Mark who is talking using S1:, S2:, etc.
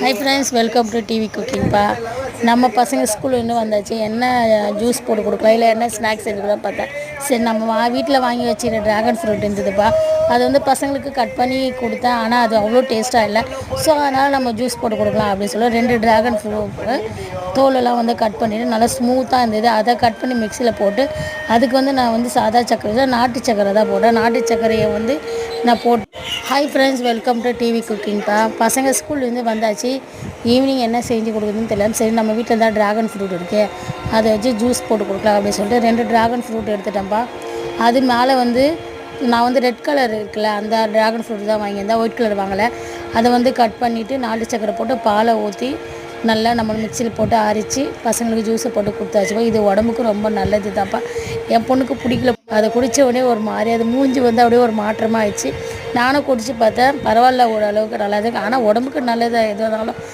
S1: Hi friends, welcome to TV குக்கிங்ப்பா. நம்ம பசங்க ஸ்கூலில் இன்னும் வந்தாச்சு. என்ன ஜூஸ் போட்டு கொடுக்கலாம், இல்லை என்ன ஸ்நாக்ஸ் செஞ்சு கூட பார்த்தேன். சரி, நம்ம வீட்டில் வாங்கி வச்சுக்கிற ட்ராகன் ஃப்ரூட் இருந்ததுப்பா. அது வந்து பசங்களுக்கு கட் பண்ணி கொடுத்தேன். ஆனால் அது அவ்வளோ டேஸ்ட்டாக இல்லை. ஸோ அதனால் நம்ம ஜூஸ் போட்டு கொடுக்கலாம் அப்படின்னு சொல்லி 2 ட்ராகன் ஃப்ரூட்டு தோலெல்லாம் வந்து கட் பண்ணிவிட்டு நல்லா ஸ்மூத்தாக இருந்தது. அதை கட் பண்ணி மிக்சியில் போட்டு அதுக்கு வந்து நான் வந்து சாதா சர்க்கரை நாட்டு சர்க்கரை தான் போட்டேன். நாட்டு சர்க்கரையை வந்து நான் போட்டு. Hi friends, welcome to TV குக்கிங்ப்பா. பசங்க ஸ்கூல்லேருந்து வந்தாச்சு. ஈவினிங் என்ன செஞ்சு கொடுக்குறதுன்னு தெரியல. சரி, நம்ம வீட்டில் தான் ட்ராகன் ஃப்ரூட் இருக்குது, அதை வச்சு ஜூஸ் போட்டு கொடுக்கலாம் அப்படின்னு சொல்லிட்டு 2 ட்ராகன் ஃப்ரூட் எடுத்துட்டேன்ப்பா. அது மேலே வந்து நான் வந்து ரெட் கலர் இருக்குல்ல, அந்த ட்ராகன் ஃப்ரூட் தான் வாங்கியிருந்தேன். ஒயிட் கலர் வாங்கலை. அதை வந்து கட் பண்ணிவிட்டு நாட்டு சக்கரை போட்டு பாலை ஊற்றி நல்லா நம்ம மிக்சியில் போட்டு அரைச்சி பசங்களுக்கு ஜூஸை போட்டு கொடுத்தாச்சுப்பா. இது உடம்புக்கு ரொம்ப நல்லது தான்ப்பா. என் பொண்ணுக்கு பிடிக்கல. அதை குடித்த உடனே ஒரு மாதிரி அது மூஞ்சி வந்து அப்படியே ஒரு மாற்றமாக ஆயிடுச்சு. நானும் குடித்து பார்த்தேன், பரவாயில்ல, ஓரளவுக்கு நல்லா இருக்குது. ஆனால் உடம்புக்கு நல்லது எதுனாலும்